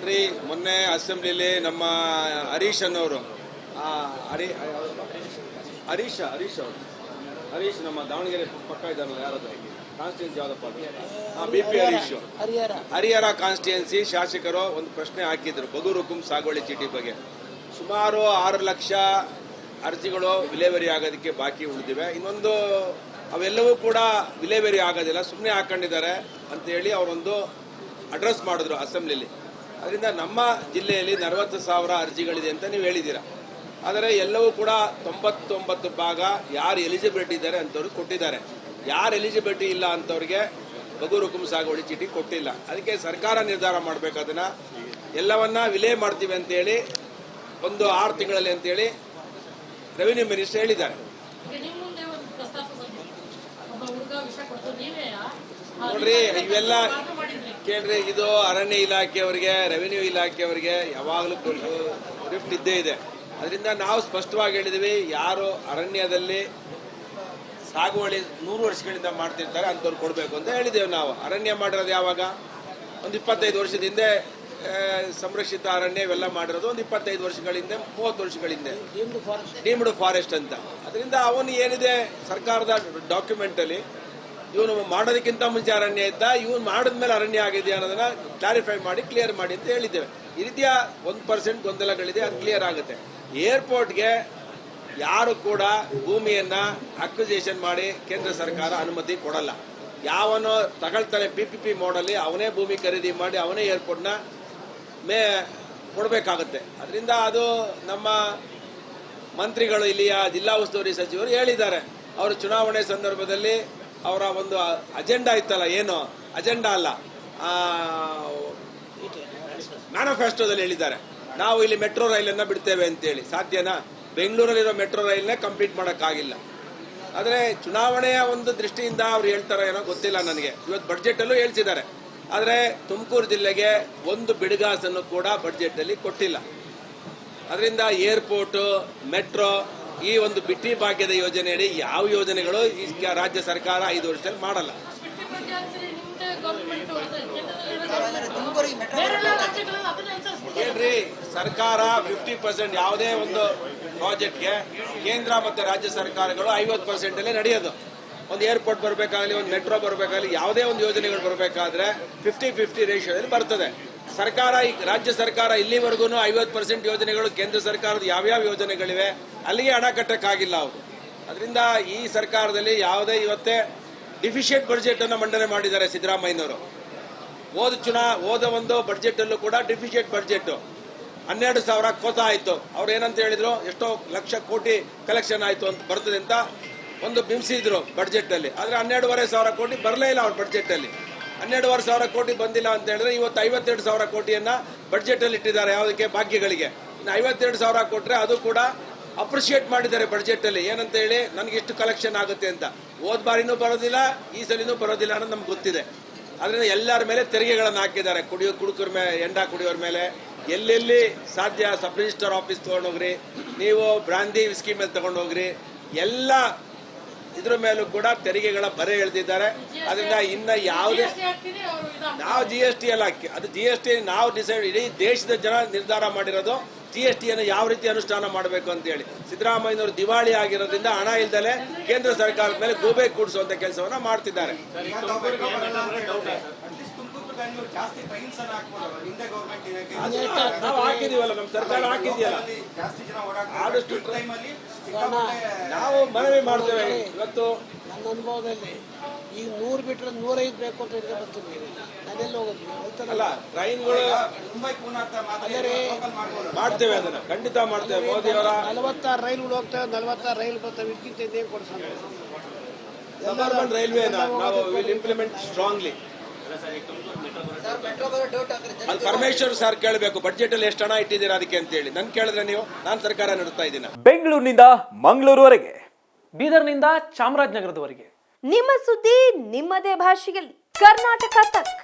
ನೋಡ್ರಿ, ಮೊನ್ನೆ ಅಸೆಂಬ್ಲಿಲಿ ನಮ್ಮ ಹರೀಶ್ ಅನ್ನೋರು ಹರೀಶ್ ಅವರು ಹರೀಶ್ ನಮ್ಮ ದಾವಣಗೆರೆ ಪಕ್ಕ ಇದ್ದಾನಲ್ಲ, ಯಾರದು ಕಾನ್ಸ್ಟಿಟ್ಯೂನ್ಸಿ ಯಾವ್ದಪ್ಪ, B P Harish, Harihara constituency ಶಾಸಕರು ಒಂದು ಪ್ರಶ್ನೆ ಹಾಕಿದ್ರು ಬಗೂರು ಹುಕುಂ ಸಾಗುವಳಿ ಚೀಟಿ ಬಗ್ಗೆ. ಸುಮಾರು 6 ಲಕ್ಷ ಅರ್ಜಿಗಳು ವಿಲೇವಾರಿ ಆಗೋದಕ್ಕೆ ಬಾಕಿ ಉಳಿದಿವೆ. ಇನ್ನೊಂದು ಅವೆಲ್ಲವೂ ಕೂಡ ವಿಲೇವಾರಿ ಆಗೋದಿಲ್ಲ, ಸುಮ್ಮನೆ ಹಾಕೊಂಡಿದ್ದಾರೆ ಅಂತೇಳಿ ಅವರೊಂದು ಅಡ್ರೆಸ್ ಮಾಡಿದ್ರು ಅಸೆಂಬ್ಲಿಲಿ. ಅದರಿಂದ ನಮ್ಮ ಜಿಲ್ಲೆಯಲ್ಲಿ 40,000 ಅರ್ಜಿಗಳಿದೆ ಅಂತ ನೀವು ಹೇಳಿದ್ದೀರಾ. ಆದರೆ ಎಲ್ಲವೂ ಕೂಡ 99 ಭಾಗ ಯಾರು ಎಲಿಜಿಬಿಲಿಟಿ ಇದ್ದಾರೆ ಅಂಥವ್ರಿಗೆ ಕೊಟ್ಟಿದ್ದಾರೆ. ಯಾರು ಎಲಿಜಿಬಿಲಿಟಿ ಇಲ್ಲ ಅಂಥವ್ರಿಗೆ ಬಗೂರು ಹುಕುಂ ಸಾಗುವಳಿ ಚೀಟಿ ಕೊಟ್ಟಿಲ್ಲ. ಅದಕ್ಕೆ ಸರ್ಕಾರ ನಿರ್ಧಾರ ಮಾಡಬೇಕು, ಅದನ್ನು ಎಲ್ಲವನ್ನ ವಿಲೇ ಮಾಡ್ತೀವಿ ಅಂತೇಳಿ ಒಂದು 6 ತಿಂಗಳಲ್ಲಿ ಅಂತೇಳಿ ರೆವಿನ್ಯೂ ಮಿನಿಸ್ಟರ್ ಹೇಳಿದ್ದಾರೆ. ನೋಡ್ರಿ, ಇವೆಲ್ಲ ಕೇಳ್ರಿ, ಇದು ಅರಣ್ಯ ಇಲಾಖೆಯವರಿಗೆ, ರೆವಿನ್ಯೂ ಇಲಾಖೆಯವರಿಗೆ ಯಾವಾಗಲೂ ರಿಫ್ಟ್ ಇದ್ದೇ ಇದೆ. ಅದರಿಂದ ನಾವು ಸ್ಪಷ್ಟವಾಗಿ ಹೇಳಿದ್ವಿ, ಯಾರು ಅರಣ್ಯದಲ್ಲಿ ಸಾಗುವಳಿ 100 ವರ್ಷಗಳಿಂದ ಮಾಡ್ತಿರ್ತಾರೆ ಅಂಥವ್ರು ಕೊಡಬೇಕು ಅಂತ ಹೇಳಿದ್ದೇವೆ. ನಾವು ಅರಣ್ಯ ಮಾಡಿರೋದು ಯಾವಾಗ, ಒಂದು 25 ವರ್ಷದ ಹಿಂದೆ ಸಂರಕ್ಷಿತ ಅರಣ್ಯ ಇವೆಲ್ಲ ಮಾಡಿರೋದು ಒಂದು 25 ವರ್ಷಗಳಿಂದ 30 ವರ್ಷಗಳಿಂದ ಡೀಮ್ಡ್ ಫಾರೆಸ್ಟ್ ಅಂತ. ಅದರಿಂದ ಅವನು ಏನಿದೆ ಸರ್ಕಾರದ ಡಾಕ್ಯುಮೆಂಟ್ ಅಲ್ಲಿ, ಇವನು ಮಾಡೋದಕ್ಕಿಂತ ಮುಂಚೆ ಅರಣ್ಯ ಇದ್ದ, ಇವನು ಮಾಡಿದ್ಮೇಲೆ ಅರಣ್ಯ ಆಗಿದೆ ಅನ್ನೋದನ್ನ ಕ್ಲಾರಿಫೈ ಮಾಡಿ ಕ್ಲಿಯರ್ ಮಾಡಿ ಅಂತ ಹೇಳಿದ್ದೇವೆ. ಈ ರೀತಿಯ 1% ಗೊಂದಲಗಳಿದೆ, ಅದು ಕ್ಲಿಯರ್ ಆಗುತ್ತೆ. ಏರ್ಪೋರ್ಟ್ಗೆ ಯಾರು ಕೂಡ ಭೂಮಿಯನ್ನ ಅಕ್ವಿಸೇಷನ್ ಮಾಡಿ ಕೇಂದ್ರ ಸರ್ಕಾರ ಅನುಮತಿ ಕೊಡಲ್ಲ. ಯಾವನೋ ತಗೊಳ್ತಾನೆ PPP ಮೋಡಲ್ಲಿ ಅವನೇ ಭೂಮಿ ಖರೀದಿ ಮಾಡಿ ಅವನೇ ಏರ್ಪೋರ್ಟ್ನ ಕೊಡಬೇಕಾಗುತ್ತೆ. ಅದರಿಂದ ಅದು ನಮ್ಮ ಮಂತ್ರಿಗಳು, ಇಲ್ಲಿಯ ಜಿಲ್ಲಾ ಉಸ್ತುವಾರಿ ಸಚಿವರು ಹೇಳಿದ್ದಾರೆ. ಅವರು ಚುನಾವಣೆ ಸಂದರ್ಭದಲ್ಲಿ ಅವರ ಒಂದು ಅಜೆಂಡಾ ಇತ್ತಲ್ಲ, ಏನು ಅಜೆಂಡಾ ಅಲ್ಲ, ಮ್ಯಾನಿಫೆಸ್ಟೋದಲ್ಲಿ ಹೇಳಿದ್ದಾರೆ, ನಾವು ಇಲ್ಲಿ ಮೆಟ್ರೋ ರೈಲನ್ನು ಬಿಡ್ತೇವೆ ಅಂತೇಳಿ. ಸಾಧ್ಯನಾ? ಬೆಂಗಳೂರಲ್ಲಿರೋ ಮೆಟ್ರೋ ರೈಲ್ನ ಕಂಪ್ಲೀಟ್ ಮಾಡೋಕ್ಕಾಗಿಲ್ಲ. ಆದರೆ ಚುನಾವಣೆಯ ಒಂದು ದೃಷ್ಟಿಯಿಂದ ಅವ್ರು ಹೇಳ್ತಾರೋ ಏನೋ ಗೊತ್ತಿಲ್ಲ ನನಗೆ. ಇವತ್ತು ಬಡ್ಜೆಟಲ್ಲೂ ಹೇಳ್ತಿದ್ದಾರೆ, ಆದರೆ ತುಮಕೂರು ಜಿಲ್ಲೆಗೆ ಒಂದು ಬಿಡುಗಾಸನ್ನು ಕೂಡ ಬಡ್ಜೆಟಲ್ಲಿ ಕೊಟ್ಟಿಲ್ಲ. ಅದರಿಂದ ಏರ್ಪೋರ್ಟು, ಮೆಟ್ರೋ, ಈ ಒಂದು ಬಿಟ್ಟಿ ಭಾಗ್ಯದ ಯೋಜನೆಯಡಿ ಯಾವ ಯೋಜನೆಗಳು ಈ ರಾಜ್ಯ ಸರ್ಕಾರ 5 ವರ್ಷದಲ್ಲಿ ಮಾಡಲ್ಲ. ಹೇಳ್ರಿ, ಸರ್ಕಾರ 50% ಯಾವುದೇ ಒಂದು ಪ್ರಾಜೆಕ್ಟ್ಗೆ ಕೇಂದ್ರ ಮತ್ತು ರಾಜ್ಯ ಸರ್ಕಾರಗಳು 50% ಅಲ್ಲೇ ನಡೆಯೋದು. ಒಂದು ಏರ್ಪೋರ್ಟ್ ಬರಬೇಕಾಗಲಿ, ಒಂದು ಮೆಟ್ರೋ ಬರಬೇಕಾಗಲಿ, ಯಾವುದೇ ಒಂದು ಯೋಜನೆಗಳು ಬರಬೇಕಾದ್ರೆ 50-50 ರೇಷಿಯೋದಲ್ಲಿ ಬರ್ತದೆ. ಸರ್ಕಾರ, ರಾಜ್ಯ ಸರ್ಕಾರ ಇಲ್ಲಿವರೆಗೂ 50% ಯೋಜನೆಗಳು ಕೇಂದ್ರ ಸರ್ಕಾರದ ಯಾವ್ಯಾವ ಯೋಜನೆಗಳಿವೆ ಅಲ್ಲಿಗೆ ಹಣ ಕಟ್ಟಕ್ಕಾಗಿಲ್ಲ ಅವರು. ಅದರಿಂದ ಈ ಸರ್ಕಾರದಲ್ಲಿ ಯಾವುದೇ ಇವತ್ತೇ ಡಿಫಿಷಿಯಂಟ್ ಬಡ್ಜೆಟ್ ಅನ್ನು ಮಂಡನೆ ಮಾಡಿದ್ದಾರೆ ಸಿದ್ದರಾಮಯ್ಯನವರು. ಹೋದ ಒಂದು ಬಡ್ಜೆಟ್ ಅಲ್ಲೂ ಕೂಡ ಡಿಫಿಷಿಯಂಟ್ ಬಡ್ಜೆಟ್ 12,000 ಕೋಟ ಆಯ್ತು. ಅವ್ರು ಏನಂತ ಹೇಳಿದ್ರು, ಎಷ್ಟೋ ಲಕ್ಷ ಕೋಟಿ ಕಲೆಕ್ಷನ್ ಆಯ್ತು ಅಂತ ಬರ್ತದೆ ಅಂತ ಒಂದು ಬಿಂಬಿಸಿದ್ರು ಬಡ್ಜೆಟ್ ಅಲ್ಲಿ. ಆದ್ರೆ 12,500 ಕೋಟಿ ಬರಲೇ ಇಲ್ಲ ಅವ್ರ ಬಡ್ಜೆಟ್ ಅಲ್ಲಿ. 12,500 ಕೋಟಿ ಬಂದಿಲ್ಲ ಅಂತ ಹೇಳಿದ್ರೆ ಇವತ್ತು 52,000 ಕೋಟಿಯನ್ನ ಬಡ್ಜೆಟ್ ಅಲ್ಲಿ ಇಟ್ಟಿದ್ದಾರೆ. ಯಾವುದಕ್ಕೆ? ಭಾಗ್ಯಗಳಿಗೆ. ಇನ್ನು 52,000 ಕೊಟ್ರೆ ಅದು ಕೂಡ ಅಪ್ರಿಶಿಯೇಟ್ ಮಾಡಿದ್ದಾರೆ ಬಡ್ಜೆಟ್ ಅಲ್ಲಿ. ಏನಂತ ಹೇಳಿ, ನನಗೆ ಇಷ್ಟು ಕಲೆಕ್ಷನ್ ಆಗುತ್ತೆ ಅಂತ. ಹೋದ ಬಾರಿನೂ ಬರೋದಿಲ್ಲ, ಈ ಸಲಿನೂ ಬರೋದಿಲ್ಲ ಅನ್ನೋದು ನಮ್ಗೆ ಗೊತ್ತಿದೆ. ಅದರಿಂದ ಎಲ್ಲರ ಮೇಲೆ ತೆರಿಗೆಗಳನ್ನು ಹಾಕಿದ್ದಾರೆ. ಕುಡುಕರ ಮೇಲೆ, ಎಂಡ ಕುಡಿಯೋರ ಮೇಲೆ, ಎಲ್ಲೆಲ್ಲಿ ಸಾಧ್ಯ ಸಬ್ ರಿಜಿಸ್ಟರ್ ಆಫೀಸ್ ತಗೊಂಡೋಗ್ರಿ, ನೀವು ಬ್ರಾಂದಿ ವಿಸ್ಕಿ ಮೇಲೆ ತಗೊಂಡೋಗ್ರಿ, ಎಲ್ಲ ಇದ್ರ ಮೇಲೂ ಕೂಡ ತೆರಿಗೆಗಳ ಬರೆ ಎಳೆದಿದ್ದಾರೆ. ಅದರಿಂದ ಇನ್ನ ಯಾವುದೇ, ನಾವು GST ಎಲ್ಲ ಅದು GST ನಾವು ಡಿಸೈಡ್, ಇಡೀ ದೇಶದ ಜನ ನಿರ್ಧಾರ ಮಾಡಿರೋದು GST ಅನ್ನು ಯಾವ ರೀತಿ ಅನುಷ್ಠಾನ ಮಾಡಬೇಕು ಅಂತ ಹೇಳಿ. ಸಿದ್ದರಾಮಯ್ಯನವರು ದಿವಾಳಿ ಆಗಿರೋದ್ರಿಂದ ಹಣ ಇಲ್ದಲೆ ಕೇಂದ್ರ ಸರ್ಕಾರದ ಮೇಲೆ ಗೂಬೆ ಕೂಡಿಸುವಂತ ಕೆಲಸವನ್ನ ಮಾಡ್ತಿದ್ದಾರೆ. ನಾವು ಹಾಕಿದೀವಲ್ಲ, ನಮ್ಮ ಸರ್ಕಾರ ಹಾಕಿದೆಯಲ್ಲ, ಆದಷ್ಟು ನಾವು ಮನವಿ ಮಾಡ್ತೇವೆ. ಇವತ್ತು ನನ್ನ ಅನುಭವದಲ್ಲಿ ಈಗ 100 ಬಿಟ್ಟರೆ 105 ಬೇಕು ಅಂತ ಬರ್ತೀನಿ. ನಾನೆಲ್ಲ ಹೋಗೋದು ಅಲ್ಲ, ಟ್ರೈನ್ಗಳು ಮಾಡ್ತೇವೆ, ಅದನ್ನ ಖಂಡಿತ ಮಾಡ್ತೇವೆ. ಮೋದಿ ಅವರ 46 ರೈಲ್ಗಳು ಹೋಗ್ತೇವೆ, 46 ರೈಲ್ ಬರ್ತವೆ. ಇದಕ್ಕಿಂತ ಇದೇನು ಕೊಡ್ಸೋಣ? ಸಬರ್ಬನ್ ರೈಲ್ವೇನ ನಾವು ವಿಲ್ ಇಂಪ್ಲಿಮೆಂಟ್ ಸ್ಟ್ರಾಂಗ್ಲಿ. ಅದು ಪರಮೇಶ್ವರ್ ಸರ್ ಕೇಳಬೇಕು, ಬಡ್ಜೆಟ್ ಅಲ್ಲಿ ಎಷ್ಟು ಹಣ ಇಟ್ಟಿದ್ದೀರಾ ಅದಕ್ಕೆ ಅಂತ ಹೇಳಿ. ನನ್ ಕೇಳಿದ್ರೆ ನೀವು, ನಾನು ಸರ್ಕಾರ ನಡೆಸ್ತಾ ಇದ್ದೀನಿ. ಬೆಂಗಳೂರಿನಿಂದ ಮಂಗಳೂರುವರೆಗೆ, ಬೀದರ್ನಿಂದ ಚಾಮರಾಜನಗರದವರೆಗೆ ನಿಮ್ಮ ಸುದ್ದಿ ನಿಮ್ಮದೇ ಭಾಷೆಯಲ್ಲಿ. ಕರ್ನಾಟಕ ತಕ್.